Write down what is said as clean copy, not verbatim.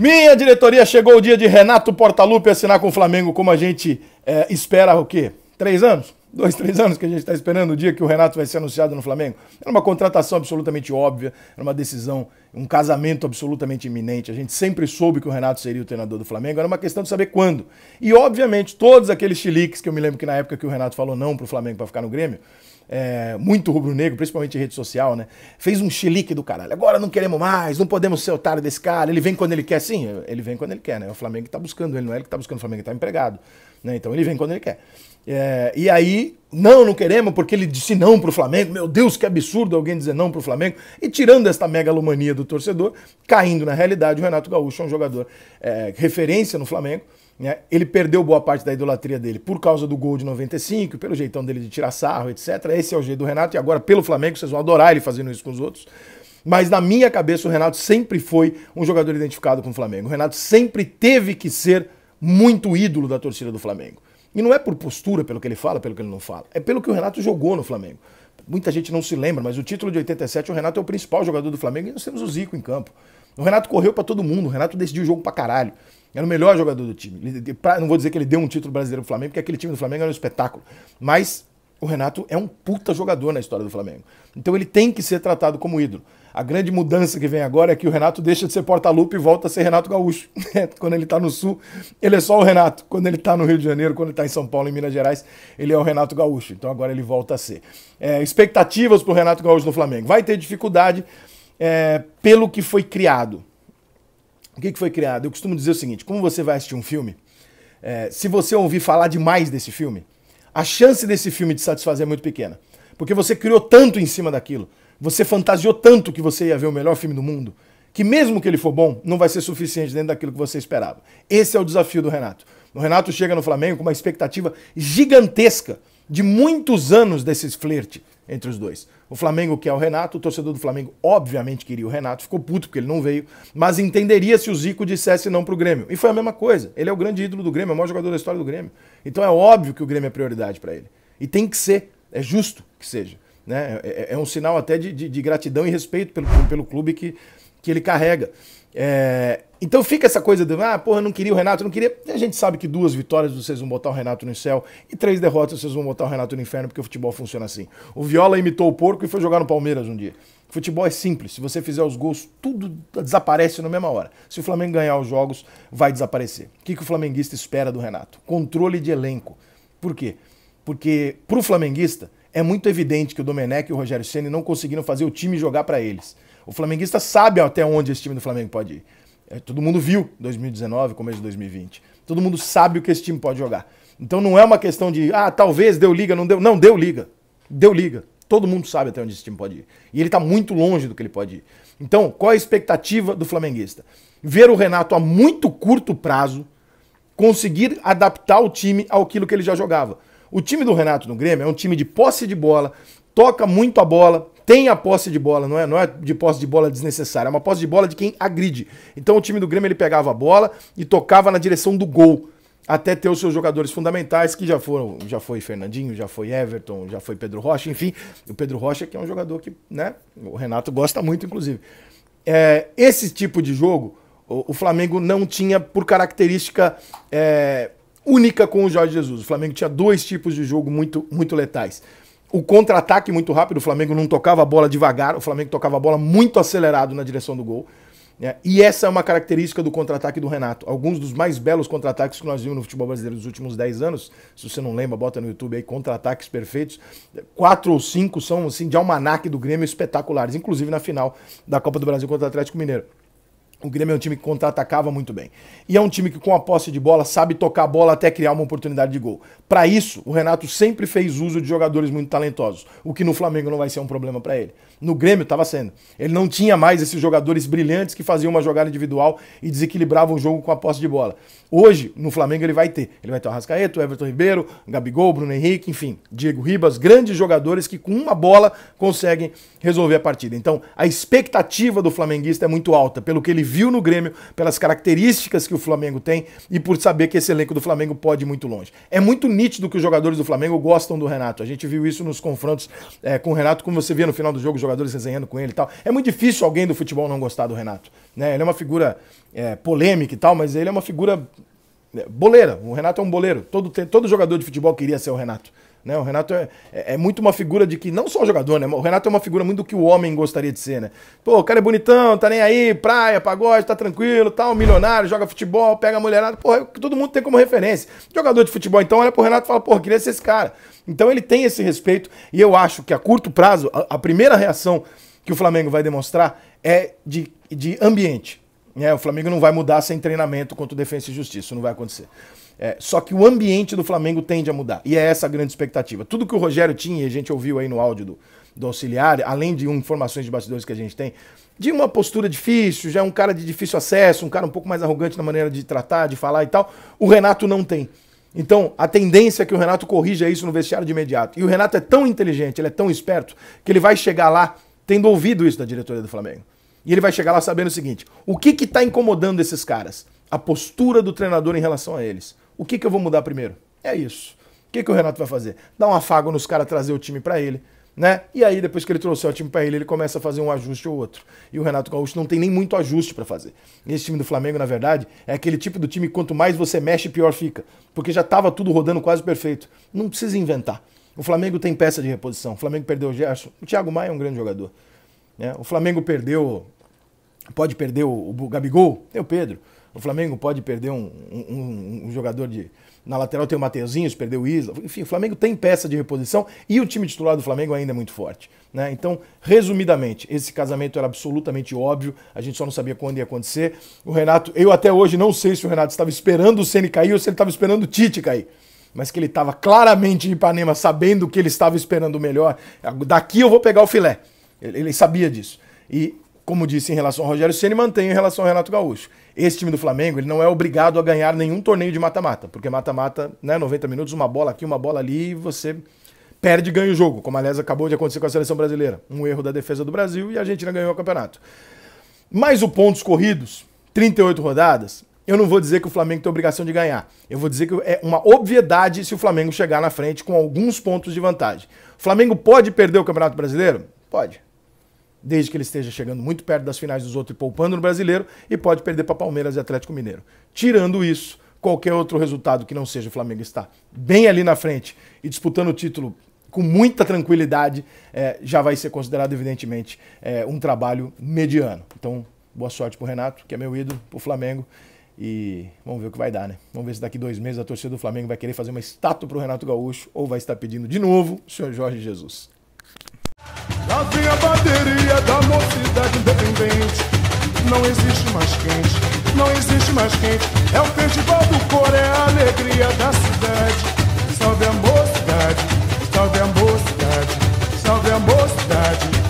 Minha diretoria, chegou o dia de Renato Portaluppi assinar com o Flamengo, como a gente espera o quê? 3 anos? 2, 3 anos que a gente está esperando o dia que o Renato vai ser anunciado no Flamengo. Era uma contratação absolutamente óbvia, era uma decisão, um casamento absolutamente iminente. A gente sempre soube que o Renato seria o treinador do Flamengo, era uma questão de saber quando. E, obviamente, todos aqueles chiliques que eu me lembro que na época que o Renato falou não pro Flamengo para ficar no Grêmio, muito rubro-negro, principalmente em rede social, né? Fez um chilique do caralho. Agora não queremos mais, não podemos ser otário desse cara, ele vem quando ele quer. Sim, ele vem quando ele quer, né? É o Flamengo que tá buscando ele, não é ele que tá buscando o Flamengo, ele tá empregado, né? Então ele vem quando ele quer. E aí, não queremos porque ele disse não pro Flamengo. Meu Deus, que absurdo alguém dizer não pro Flamengo. E tirando esta megalomania do torcedor, caindo na realidade, o Renato Gaúcho é um jogador referência no Flamengo. Ele perdeu boa parte da idolatria dele por causa do gol de 95, pelo jeitão dele de tirar sarro, etc. Esse é o jeito do Renato, e agora pelo Flamengo vocês vão adorar ele fazendo isso com os outros. Mas na minha cabeça o Renato sempre foi um jogador identificado com o Flamengo. O Renato sempre teve que ser muito ídolo da torcida do Flamengo. E não é por postura, pelo que ele fala, pelo que ele não fala. É pelo que o Renato jogou no Flamengo. Muita gente não se lembra, mas o título de 87, o Renato é o principal jogador do Flamengo e nós temos o Zico em campo. O Renato correu pra todo mundo, o Renato decidiu o jogo pra caralho. Era o melhor jogador do time. Não vou dizer que ele deu um título brasileiro pro Flamengo, porque aquele time do Flamengo era um espetáculo. Mas o Renato é um puta jogador na história do Flamengo. Então ele tem que ser tratado como ídolo. A grande mudança que vem agora é que o Renato deixa de ser Portaluppi e volta a ser Renato Gaúcho. Quando ele tá no Sul, ele é só o Renato. Quando ele tá no Rio de Janeiro, quando ele tá em São Paulo, em Minas Gerais, ele é o Renato Gaúcho. Então agora ele volta a ser. Expectativas pro Renato Gaúcho no Flamengo. Vai ter dificuldade pelo que foi criado. O que foi criado? Eu costumo dizer o seguinte, como você vai assistir um filme, se você ouvir falar demais desse filme, a chance desse filme te satisfazer é muito pequena. Porque você criou tanto em cima daquilo, você fantasiou tanto que você ia ver o melhor filme do mundo, que mesmo que ele for bom, não vai ser suficiente dentro daquilo que você esperava. Esse é o desafio do Renato. O Renato chega no Flamengo com uma expectativa gigantesca de muitos anos desses flerte entre os dois. O Flamengo quer o Renato, o torcedor do Flamengo obviamente queria o Renato, ficou puto porque ele não veio, mas entenderia se o Zico dissesse não pro Grêmio. E foi a mesma coisa. Ele é o grande ídolo do Grêmio, é o maior jogador da história do Grêmio. Então é óbvio que o Grêmio é prioridade para ele. E tem que ser, é justo que seja. Né? É um sinal até de gratidão e respeito pelo clube que ele carrega. Então fica essa coisa de, porra, não queria o Renato, não queria. E a gente sabe que 2 vitórias vocês vão botar o Renato no céu e 3 derrotas vocês vão botar o Renato no inferno, porque o futebol funciona assim. O Viola imitou o porco e foi jogar no Palmeiras um dia. O futebol é simples, se você fizer os gols, tudo desaparece na mesma hora. Se o Flamengo ganhar os jogos, vai desaparecer. O que o flamenguista espera do Renato? Controle de elenco. Por quê? Porque pro flamenguista é muito evidente que o Domenech e o Rogério Ceni não conseguiram fazer o time jogar para eles. O flamenguista sabe até onde esse time do Flamengo pode ir. Todo mundo viu 2019, começo de 2020. Todo mundo sabe o que esse time pode jogar. Então não é uma questão de, talvez deu liga, não deu. Não, deu liga. Deu liga. Todo mundo sabe até onde esse time pode ir. E ele tá muito longe do que ele pode ir. Então, qual é a expectativa do flamenguista? Ver o Renato a muito curto prazo conseguir adaptar o time àquilo que ele já jogava. O time do Renato no Grêmio é um time de posse de bola, toca muito a bola, tem a posse de bola, não é de posse de bola desnecessária, é uma posse de bola de quem agride. Então o time do Grêmio ele pegava a bola e tocava na direção do gol, até ter os seus jogadores fundamentais, que já foi Fernandinho, já foi Everton, já foi Pedro Rocha, enfim, o Pedro Rocha que é um jogador que, né, o Renato gosta muito, inclusive. Esse tipo de jogo, o Flamengo não tinha por característica única com o Jorge Jesus. O Flamengo tinha 2 tipos de jogo muito, muito letais. O contra-ataque muito rápido, o Flamengo não tocava a bola devagar, o Flamengo tocava a bola muito acelerado na direção do gol. E essa é uma característica do contra-ataque do Renato. Alguns dos mais belos contra-ataques que nós vimos no futebol brasileiro nos últimos 10 anos, se você não lembra, bota no YouTube aí, contra-ataques perfeitos. 4 ou 5 são assim, de almanaque do Grêmio espetaculares, inclusive na final da Copa do Brasil contra o Atlético Mineiro. O Grêmio é um time que contra-atacava muito bem. E é um time que, com a posse de bola, sabe tocar a bola até criar uma oportunidade de gol. Para isso, o Renato sempre fez uso de jogadores muito talentosos, o que no Flamengo não vai ser um problema para ele. No Grêmio estava sendo. Ele não tinha mais esses jogadores brilhantes que faziam uma jogada individual e desequilibravam o jogo com a posse de bola. Hoje, no Flamengo, ele vai ter. Ele vai ter o Arrascaeta, o Everton Ribeiro, o Gabigol, o Bruno Henrique, enfim, Diego Ribas, grandes jogadores que com uma bola conseguem resolver a partida. Então, a expectativa do flamenguista é muito alta, pelo que ele viu no Grêmio, pelas características que o Flamengo tem e por saber que esse elenco do Flamengo pode ir muito longe. É muito nítido que os jogadores do Flamengo gostam do Renato. A gente viu isso nos confrontos com o Renato, como você via no final do jogo, os jogadores resenhando com ele e tal. É muito difícil alguém do futebol não gostar do Renato, né? Ele é uma figura polêmica e tal, mas ele é uma figura boleira. O Renato é um boleiro. Todo jogador de futebol queria ser o Renato. Né? O Renato é muito uma figura de que, não só o jogador, né? O Renato é uma figura muito do que o homem gostaria de ser, né? Pô, o cara é bonitão, tá nem aí, praia, pagode, tá tranquilo, tal, milionário, joga futebol, pega a mulherada, pô, todo mundo tem como referência. Jogador de futebol, então, olha pro Renato e fala, pô, queria ser esse cara. Então ele tem esse respeito e eu acho que a curto prazo, a primeira reação que o Flamengo vai demonstrar é de ambiente. O Flamengo não vai mudar sem treinamento contra o Defensa e Justiça, isso não vai acontecer. Só que o ambiente do Flamengo tende a mudar. E é essa a grande expectativa. Tudo que o Rogério tinha, e a gente ouviu aí no áudio do auxiliar, além de informações de bastidores que a gente tem, de uma postura difícil, já é um cara de difícil acesso, um cara um pouco mais arrogante na maneira de tratar, de falar e tal, o Renato não tem. Então, a tendência é que o Renato corrija isso no vestiário de imediato. E o Renato é tão inteligente, ele é tão esperto, que ele vai chegar lá tendo ouvido isso da diretoria do Flamengo. E ele vai chegar lá sabendo o seguinte, o que está incomodando esses caras? A postura do treinador em relação a eles. O que eu vou mudar primeiro? É isso. O que o Renato vai fazer? Dar um afago nos caras, trazer o time para ele, né? E aí, depois que ele trouxer o time para ele, ele começa a fazer um ajuste ou outro. E o Renato Gaúcho não tem nem muito ajuste para fazer. Esse time do Flamengo, na verdade, é aquele tipo do time que quanto mais você mexe, pior fica. Porque já estava tudo rodando quase perfeito. Não precisa inventar. O Flamengo tem peça de reposição. O Flamengo perdeu o Gerson. O Thiago Maia é um grande jogador. Né? O Flamengo pode perder o Gabigol, tem o Pedro. O Flamengo pode perder um jogador na lateral, tem o Mateuzinho, se perdeu o Isla. Enfim, o Flamengo tem peça de reposição e o time titular do Flamengo ainda é muito forte. Né? Então, resumidamente, esse casamento era absolutamente óbvio, a gente só não sabia quando ia acontecer. O Renato, eu até hoje não sei se o Renato estava esperando o Ceni cair ou se ele estava esperando o Tite cair. Mas que ele estava claramente em Ipanema sabendo que ele estava esperando o melhor. Daqui eu vou pegar o filé. Ele sabia disso. E, como disse em relação ao Rogério Ceni, mantém em relação ao Renato Gaúcho. Esse time do Flamengo, ele não é obrigado a ganhar nenhum torneio de mata-mata, porque mata-mata, né, 90 minutos, uma bola aqui, uma bola ali, e você perde e ganha o jogo, como aliás acabou de acontecer com a seleção brasileira. Um erro da defesa do Brasil e a Argentina ganhou o campeonato. Mas o pontos corridos, 38 rodadas, eu não vou dizer que o Flamengo tem obrigação de ganhar. Eu vou dizer que é uma obviedade se o Flamengo chegar na frente com alguns pontos de vantagem. O Flamengo pode perder o Campeonato Brasileiro? Pode. Desde que ele esteja chegando muito perto das finais dos outros e poupando no Brasileiro, e pode perder para Palmeiras e Atlético Mineiro. Tirando isso, qualquer outro resultado que não seja o Flamengo estar bem ali na frente e disputando o título com muita tranquilidade, já vai ser considerado, evidentemente, um trabalho mediano. Então, boa sorte pro Renato, que é meu ídolo, pro Flamengo, e vamos ver o que vai dar, né? Vamos ver se daqui 2 meses a torcida do Flamengo vai querer fazer uma estátua pro Renato Gaúcho ou vai estar pedindo de novo o senhor Jorge Jesus. Lá vem a bateria da mocidade independente. Não existe mais quente, não existe mais quente. É o festival do cor, é a alegria da cidade. Salve a mocidade, salve a mocidade, salve a mocidade.